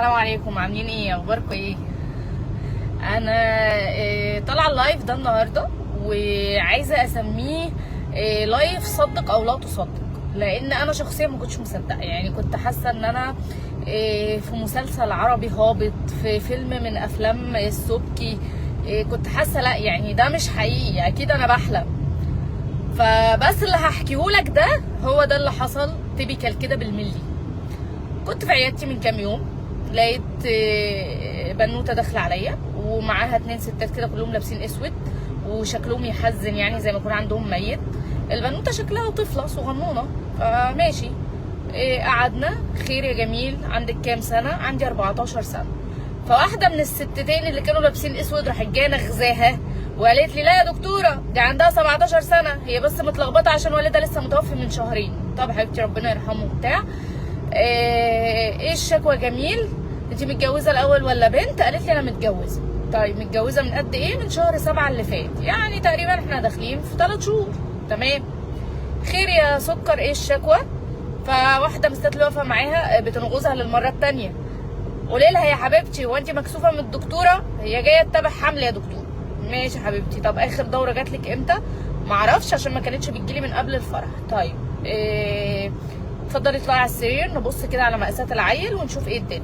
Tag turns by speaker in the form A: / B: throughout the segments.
A: السلام عليكم، عاملين ايه؟ اخباركم ايه؟ انا طالعه اللايف ده النهارده وعايزه اسميه لايف صدق او لا تصدق، لان انا شخصيا ما كنتش مصدقه. يعني كنت حاسه ان انا في مسلسل عربي هابط، في فيلم من افلام السبكي. كنت حاسه لا، يعني ده مش حقيقي، اكيد انا بحلم. فبس اللي هحكيهولك ده هو ده اللي حصل تيبيكال كده بالملي. كنت في عيادتي من كام يوم، لقيت بنوته داخله عليا ومعاها 2 ستات كده كلهم لابسين اسود وشكلهم يحزن، يعني زي ما يكون عندهم ميت. البنوته شكلها طفله صغنونه، فماشي. قعدنا. خير يا جميل، عندك كام سنه؟ عندي 14 سنه. فواحده من الستتين اللي كانوا لابسين اسود راحت جايه نغزاها وقالت لي: لا يا دكتوره، دي عندها 17 سنه، هي بس متلخبطه عشان والدها لسه متوفي من شهرين. طب حبيبتي ربنا يرحمه وبتاع. ايه الشكوى يا جميل؟ انت متجوزه الاول ولا بنت؟ قالت لي انا متجوزه. طيب متجوزه من قد ايه؟ من شهر 7 اللي فات، يعني تقريبا احنا داخلين في 3 شهور. تمام. خير يا سكر، ايه الشكوى؟ فواحده من الستات اللي واقفه معاها بتنغزها للمره الثانيه: قولي لها يا حبيبتي، هو انت مكسوفه من الدكتوره؟ هي جايه تتابع حمل يا دكتور. ماشي يا حبيبتي. طب اخر دوره جات لك امتى؟ معرفش عشان ما كانتش بتجيلي من قبل الفرح. طيب اتفضلي اطلعي على السرير نبص كده على مقاسات العيل ونشوف ايه الدنيا.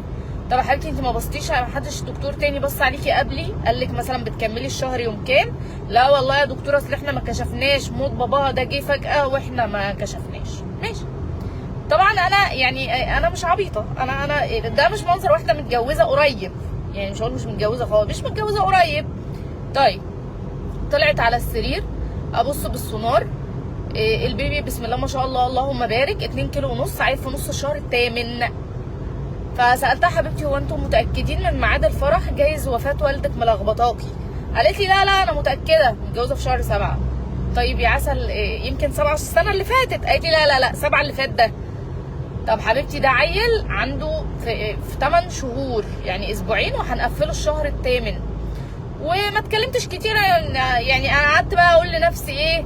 A: طب يا حبيبتي انت ما بصيتيش على محدش دكتور تاني بص عليكي قبلي قال لك مثلا بتكملي الشهر يوم كام؟ لا والله يا دكتوره، اصل احنا ما كشفناش، موت باباها ده جه فجاه واحنا ما كشفناش. ماشي. طبعا انا يعني انا مش عبيطه، انا ده مش منظر واحده متجوزه قريب، يعني مش هقول مش متجوزه خالص، مش متجوزه قريب. طيب طلعت على السرير ابص بالسونار، البيبي بسم الله ما شاء الله اللهم بارك 2 كيلو ونص، عيل في نص الشهر الثامن. فسالتها: حبيبتي هو انتم متاكدين من ميعاد الفرح؟ جايز وفاه والدك ملخبطاكي. قالت لي: لا انا متاكده، متجوزه في شهر 7. طيب يا عسل، يمكن 7 السنه اللي فاتت. قالت لي: لا 7 اللي فات ده. طب حبيبتي ده عيل عنده في 8 شهور، يعني اسبوعين وهنقفله الشهر الثامن. وما اتكلمتش كتير، يعني انا قعدت بقى اقول لنفسي ايه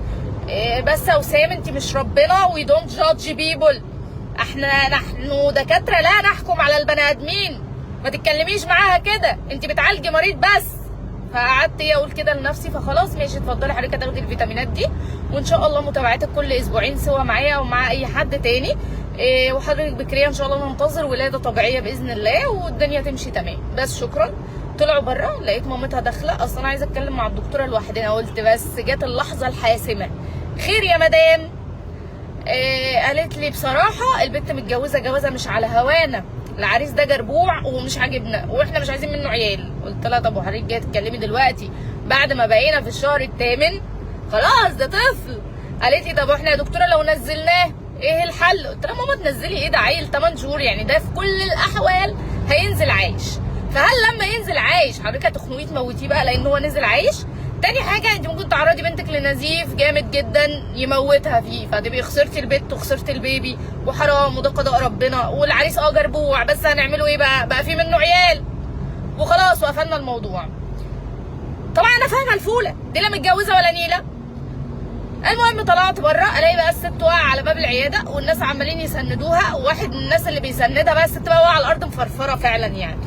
A: بس يا وسام، انت مش ربنا، وي دونت جادج بيبل، نحن دكاتره لا نحكم على البني ادمين، ما تتكلميش معاها كده، انت بتعالجي مريض بس. فقعدت اقول كده لنفسي. فخلاص ماشي، اتفضلي حضرتك تاخدي الفيتامينات دي، وان شاء الله متابعتك كل اسبوعين سوا معايا او مع اي حد تاني. وحضرتك بكريه ان شاء الله، ننتظر ولاده طبيعيه باذن الله والدنيا تمشي تمام. بس شكرا. طلعوا بره، لقيت مامتها داخله. اصلا انا عايزه اتكلم مع الدكتوره لوحدنا، قلت بس جت اللحظه الحاسمه. خير يا مدام؟ قالت لي: بصراحه البنت متجوزه جوازه مش على هوانا، العريس ده جربوع ومش عاجبنا واحنا مش عايزين منه عيال. قلت لها: طب وحضرتك جايه تتكلمي دلوقتي بعد ما بقينا في الشهر الثامن؟ خلاص ده طفل. قالت لي: طب واحنا يا دكتوره لو نزلناه ايه الحل؟ قلت لها: ماما تنزلي ايه، ده عيل 8 شهور، يعني ده في كل الاحوال هينزل عايش. فهل لما ينزل عايش حضرتك هتخنقيه تموتيه بقى لان هو نزل عايش؟ تاني حاجه، انت ممكن تعرضي بنتك لنزيف جامد جدا يموتها فيه، فتبقي خسرتي البت وخسرتي البيبي، وحرام، وده قضاء ربنا. والعريس جربوع، بس هنعمله ايه بقى في منه عيال وخلاص وقفلنا الموضوع. طبعا انا فاهمه الفوله دي لا متجوزه ولا نيله. المهم طلعت بره، الاقي بقى الست واقعه على باب العياده والناس عمالين يسندوها، وواحد من الناس اللي بيسندها بقى الست بقى واقعه على الارض مفرفره فعلا، يعني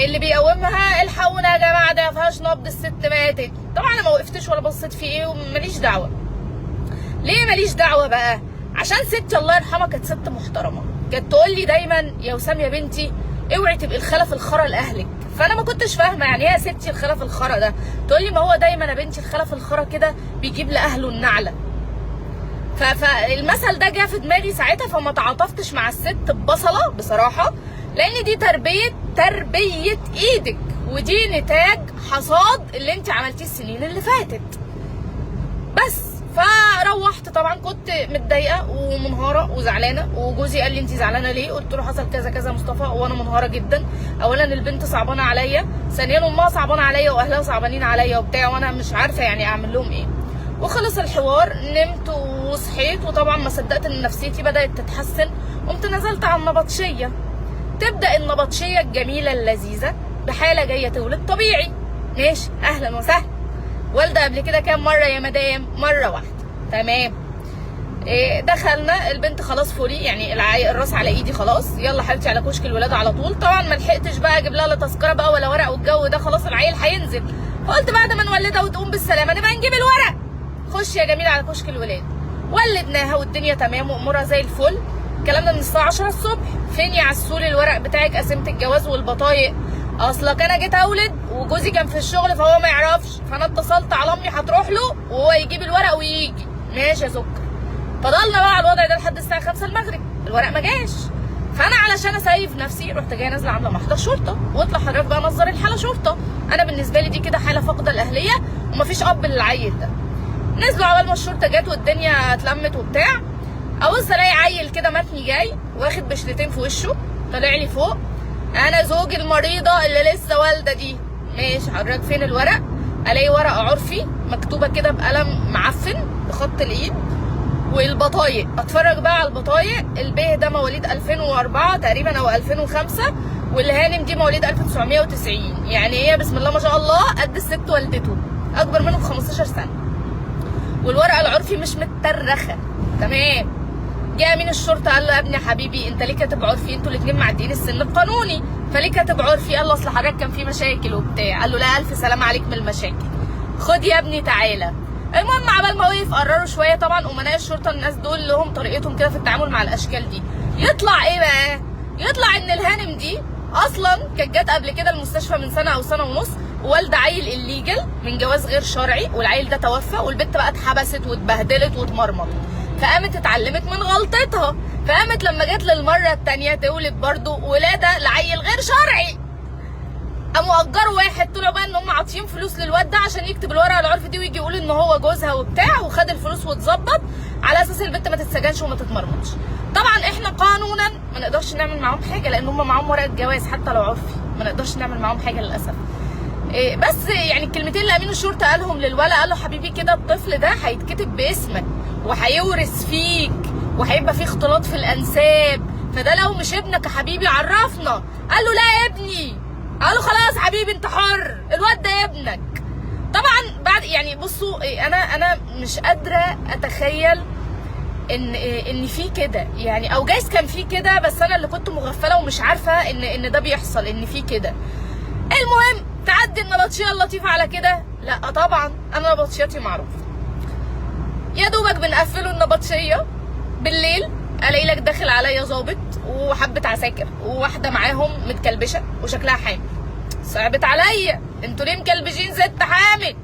A: اللي بيقومها: الحقونا يا جماعه ده ما فيهاش نبض، الست ماتت. طبعا انا ما وقفتش ولا بصيت في ايه، وماليش دعوه. ليه ماليش دعوه بقى؟ عشان ستي الله يرحمها كانت ست محترمه، كانت تقول لي دايما: يا وسام يا بنتي اوعي تبقي الخلف الخرا لاهلك. فانا ما كنتش فاهمه يعني ايه يا ستي الخلف الخرا ده. تقول لي: ما هو دايما يا بنتي الخلف الخرا كده بيجيب لاهله النعله. فالمثل ده جه في دماغي ساعتها، فما تعاطفتش مع الست ببصله بصراحه، لان دي تربيه ايدك، ودي نتاج حصاد اللي انت عملتيه السنين اللي فاتت. بس فروحت، طبعا كنت متضايقه ومنهاره وزعلانه، وجوزي قال لي: انت زعلانه ليه؟ قلت له: حصل كذا كذا مصطفى وانا منهاره جدا. اولا البنت صعبانه عليا، ثانيا امها صعبانه عليا واهلها صعبانين عليا وبتاع، وانا مش عارفه يعني اعمل لهم ايه. وخلص الحوار، نمت وصحيت، وطبعا ما صدقت ان نفسيتي بدات تتحسن. قمت نزلت على النبطشيه. تبدا النبطشيه الجميله اللذيذه بحاله جايه تولد طبيعي. ماشي، اهلا وسهلا. والده قبل كده كام مره يا مدام؟ مره واحده. تمام. دخلنا، البنت خلاص فولي يعني الراس على ايدي خلاص، يلا حبيبتي على كشك الولاده على طول. طبعا ما لحقتش بقى اجيب لها لا تذكره بقى ولا ورق والجو ده، خلاص العيل هينزل. فقلت بعد ما نولدها وتقوم بالسلامه نبقى نجيب الورق. خش يا جميل على كشك الولاده، ولدناها والدنيا تمام وامورها زي الفل. الكلام ده من الساعه 10 الصبح. فين يا عسول الورق بتاعك، قسيمه الجواز والبطايق؟ اصلك انا جيت اولد وجوزي كان في الشغل فهو ما يعرفش، فانا اتصلت على امي هتروح له وهو يجيب الورق ويجي. ماشي يا سكر. فضلنا بقى على الوضع ده لحد الساعه 5 المغرب، الورق ما جاش. فانا علشان اسيف نفسي رحت جايه نازله عامله محضر شرطه، واطلع حضرتك بقى نظر الحاله شرطه. انا بالنسبه لي دي كده حاله فاقده الاهليه ومفيش اب للعيل ده. نزلوا عبال ما الشرطه جت والدنيا اتلمت وبتاع، ابص الاقي عيل كده متني جاي واخد بشلتين في وشه طالع لي فوق، انا زوج المريضه اللي لسه والده دي. ماشي حضرتك فين الورق؟ الاقي ورقه عرفي مكتوبه كده بقلم معفن بخط الايد، والبطايق اتفرج بقى على البطايق. البيه ده مواليد 2004 تقريبا او 2005، والهانم دي مواليد 1990، يعني هي بسم الله ما شاء الله قد الست والدته، اكبر منه ب 15 سنه. والورقه العرفي مش مترخه تمام. جه امين الشرطه قال له يا ابني يا حبيبي انت ليه كاتب عرفي؟ انتوا الاثنين معديين السن القانوني، فليه كاتب عرفي؟ قال له اصل حضرتك كان في مشاكل وبتاع. قال له لا الف سلام عليك من المشاكل، خد يا ابني تعالى. المهم عبال ما وقف قرروا شويه، طبعا امناء الشرطه الناس دول لهم طريقتهم كده في التعامل مع الاشكال دي. يطلع ايه بقى؟ يطلع ان الهانم دي اصلا كانت جت قبل كده المستشفى من سنه او سنه ونص، ووالده عيل الليجل من جواز غير شرعي، والعيل ده توفى، والبنت بقى اتحبست واتبهدلت واتمرمطت، فقامت اتعلمت من غلطتها. فقامت لما جت للمره الثانيه تولد برضه ولاده لعيل غير شرعي، قاموا اجروا واحد. طلعوا بقى ان هم عاطيين فلوس للواد ده عشان يكتب الورقه العرفي دي ويجي يقول ان هو جوزها وبتاع، وخد الفلوس واتظبط على اساس البنت ما تتسجنش وما تتمرمطش. طبعا احنا قانونا ما نقدرش نعمل معاهم حاجه لان هم معاهم ورقه جواز حتى لو عرفي، ما نقدرش نعمل معاهم حاجه للاسف. بس يعني الكلمتين اللي امين الشرطه قالهم للولد، قال له حبيبي كده الطفل ده هيتكتب باسمك وهيورث فيك وهيبقى فيه اختلاط في الانساب، فده لو مش ابنك يا حبيبي عرفنا. قال له لا يا ابني. قال له خلاص حبيبي انت حر، الواد ده ابنك. طبعا بعد يعني بصوا انا مش قادره اتخيل ان في كده يعني، او جايز كان في كده بس انا اللي كنت مغفله ومش عارفه ان ده بيحصل، ان في كده. المهم تعدي النبطشيه اللطيفه على كده؟ لا طبعا انا نبطشياتي معروفه. يا دوبك بنقفله النبطشيه بالليل الاقي لك داخل عليا ظابط وحبه عساكر وواحده معاهم متكلبشه وشكلها حامل. صعبت عليا، انتوا ليه مكلبشين ست حامل؟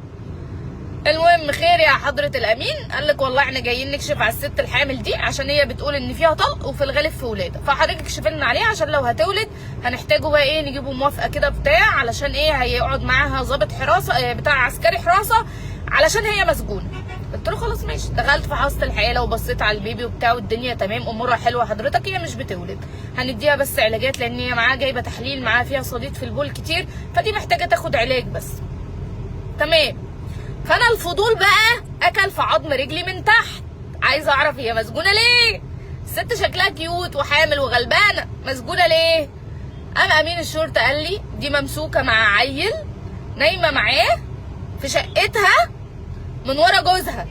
A: المهم خير يا حضره الامين، قال لك والله احنا جايين نكشف على الست الحامل دي عشان هي بتقول ان فيها طلق وفي الغالب في ولاده، فحضرتك اكشف لنا عليها عشان لو هتولد هنحتاجوا بقى ايه نجيبوا موافقه كده بتاع، علشان ايه هيقعد معاها ظابط حراسه بتاع عسكري حراسه علشان هي مسجونه. قلت له خلاص ماشي. دخلت فحصت الحاله وبصيت على البيبي وبتاع والدنيا تمام، امورها حلوه حضرتك، هي مش بتولد، هنديها بس علاجات لان هي معاها جايبه تحليل معاها فيها صديد في البول كتير، فدي محتاجه تاخد علاج بس. تمام. فانا الفضول بقى اكل في عظم رجلي من تحت، عايزه اعرف هي مسجونه ليه؟ الست شكلها كيوت وحامل وغلبانه، مسجونه ليه؟ قام امين الشرطه قال لي دي ممسوكه مع عيل نايمه معاه في شقتها من ورا جوزها،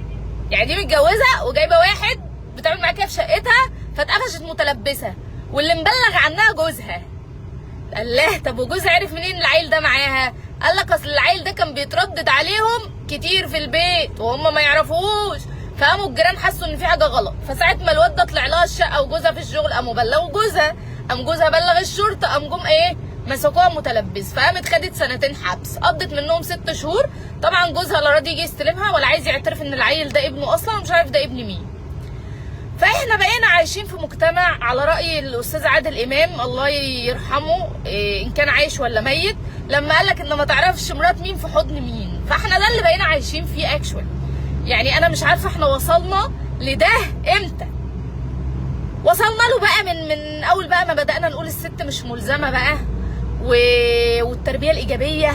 A: يعني دي متجوزه وجايبه واحد بتعمل معاه كده في شقتها، فاتقفشت متلبسه واللي مبلغ عنها جوزها. قال له طب وجوزها عرف منين العيل ده معاها؟ قال لك اصل العيل ده كان بيتردد عليهم كتير في البيت وهم ما يعرفوش، فقاموا الجيران حسوا ان في حاجه غلط، فساعه ما الواد ده طلع لها الشقه وجوزها في الشغل قاموا بلغوا جوزها، قام جوزها بلغ الشرطه، قام جم ايه مسكوها متلبس، فقامت خدت 2 حبس، قضت منهم 6 شهور. طبعا جوزها لا راضي يجي يستلمها ولا عايز يعترف ان العيل ده ابنه اصلا ومش عارف ده ابن مين. فاحنا بقينا عايشين في مجتمع على راي الاستاذ عادل امام الله يرحمه ان كان عايش ولا ميت، لما قالك ان ما تعرفش مرات مين في حضن مين. فاحنا ده اللي بقينا عايشين فيه اكشوال. يعني انا مش عارفه احنا وصلنا لده امتى. وصلنا له بقى من اول بقى ما بدانا نقول الست مش ملزمه بقى والتربيه الايجابيه،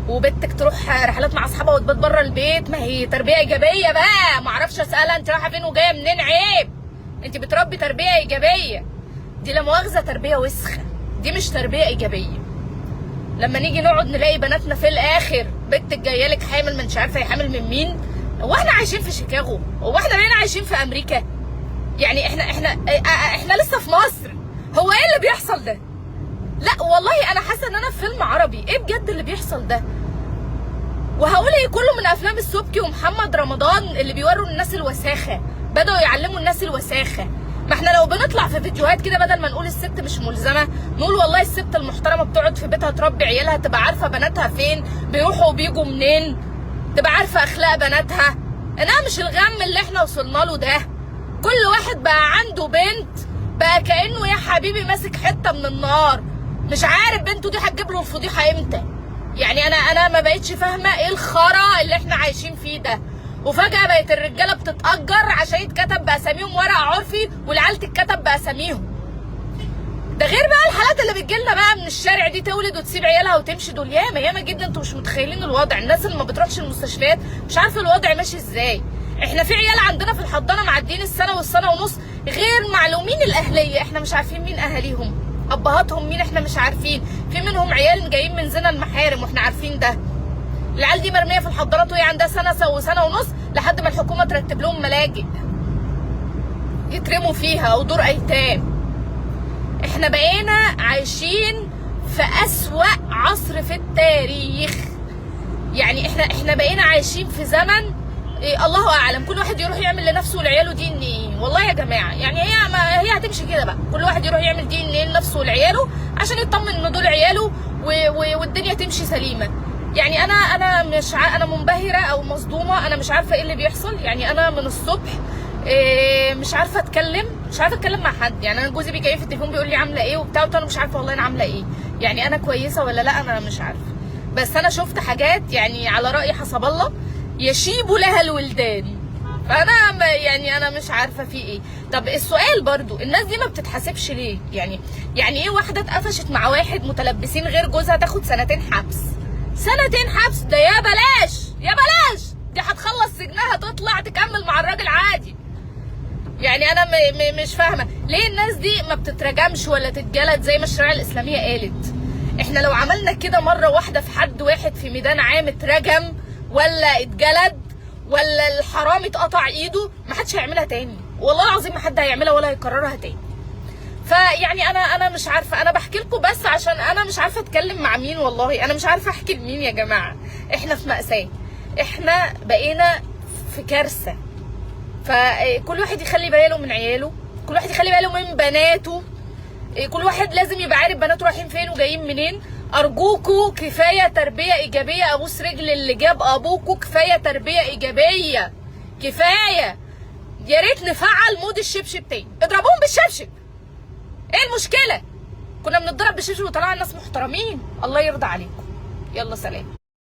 A: وبنتك تروح رحلات مع اصحابها وتبات بره البيت، ما هي تربيه ايجابيه بقى، ما اعرفش اسالها انت رايحه فين وجايه منين، عيب، انت بتربي تربيه ايجابيه، دي لا مؤاخذه تربيه وسخه، دي مش تربيه ايجابيه. لما نيجي نقعد نلاقي بناتنا في الاخر بنتك جايه لك حامل من مش عارفه هي حامل من مين. هو احنا عايشين في شيكاغو؟ هو احنا بقينا عايشين في امريكا؟ يعني احنا لسه في مصر. هو ايه اللي بيحصل ده؟ لا والله انا حاسه ان انا في فيلم عربي. ايه بجد اللي بيحصل ده؟ وهقول ايه، كله من افلام السبكي ومحمد رمضان اللي بيوروا الناس الوساخه، بدأوا يعلموا الناس الوساخه. ما احنا لو بنطلع في فيديوهات كده بدل ما نقول الست مش ملزمه، نقول والله الست المحترمه بتقعد في بيتها تربي عيالها، تبقى عارفه بناتها فين بيروحوا وبيجوا منين، تبقى عارفه اخلاق بناتها. انها مش الغم اللي احنا وصلنا له ده. كل واحد بقى عنده بنت بقى كأنه يا حبيبي ماسك حته من النار، مش عارف بنته دي هتجيب له الفضيحه امتى. يعني انا ما بقتش فاهمه ايه الخرا اللي احنا عايشين فيه ده. وفجاه بقت الرجاله بتتأجر عشان يتكتب باساميهم ورق عرفي والعيال تتكتب باساميهم. ده غير بقى الحالات اللي بتجيلنا بقى من الشارع دي، تولد وتسيب عيالها وتمشي. دول ياما جدا، انتوا مش متخيلين الوضع. الناس اللي ما بتروحش المستشفيات مش عارفه الوضع ماشي ازاي. احنا في عيال عندنا في الحضانه معديين السنه والسنه ونص غير معلومين الاهليه، احنا مش عارفين مين اهاليهم، ابهاتهم مين احنا مش عارفين. في منهم عيال جايين من زنا المحارم واحنا عارفين ده. العيال دي مرميه في الحضانات وهي عندها سنه وسنه ونص لحد ما الحكومه ترتب لهم ملاجئ يترموا فيها او دور ايتام. احنا بقينا عايشين في اسوأ عصر في التاريخ. يعني احنا بقينا عايشين في زمن إيه الله اعلم، كل واحد يروح يعمل لنفسه ولعياله دي ان ايه. والله يا جماعه يعني هي هتمشي كده بقى، كل واحد يروح يعمل دي ان ايه لنفسه ولعياله عشان يطمن ان دول عياله والدنيا تمشي سليمه. يعني انا مش انا منبهره او مصدومه، انا مش عارفه ايه اللي بيحصل. يعني انا من الصبح مش عارفه اتكلم مع حد. يعني انا جوزي بيجي في التليفون بيقول لي عامله ايه وبتاع، انا مش عارفه والله انا عامله ايه. يعني انا كويسه ولا لا انا مش عارفه. بس انا شفت حاجات يعني على راي حسب الله يشيب لها الولدان. فانا يعني انا مش عارفه في ايه. طب السؤال برضو، الناس دي ما بتتحاسبش ليه؟ يعني ايه واحده اتقفشت مع واحد متلبسين غير جوزها تاخد 2 حبس؟ 2 حبس ده يا بلاش دي هتخلص سجنها تطلع تكمل مع الراجل عادي. يعني انا مش فاهمه ليه الناس دي ما بتترجمش ولا تتجلد زي ما الشريعه الاسلاميه قالت. احنا لو عملنا كده مره واحده في حد واحد في ميدان عام اترجم ولا اتجلد ولا الحرام اتقطع ايده، ما حدش هيعملها تاني. والله العظيم ما حد هيعملها ولا هيكررها تاني. فيعني انا مش عارفه، انا بحكي لكم بس عشان انا مش عارفه اتكلم مع مين. والله انا مش عارفه احكي لمين يا جماعه. احنا في مأساة، احنا بقينا في كارثه. فكل واحد يخلي باله من عياله، كل واحد يخلي باله من بناته، كل واحد لازم يبقى عارف بناته رايحين فين وجايين منين. ارجوكوا كفايه تربيه ايجابيه، ابوس رجل اللي جاب ابوكوا، كفايه تربيه ايجابيه كفايه. يا ريت نفعل مود الشبشب تاني، اضربوهم بالشبشب. ايه المشكله؟ كنا بنضرب بالشبشب وطلعنا الناس محترمين. الله يرضى عليكم. يلا سلام.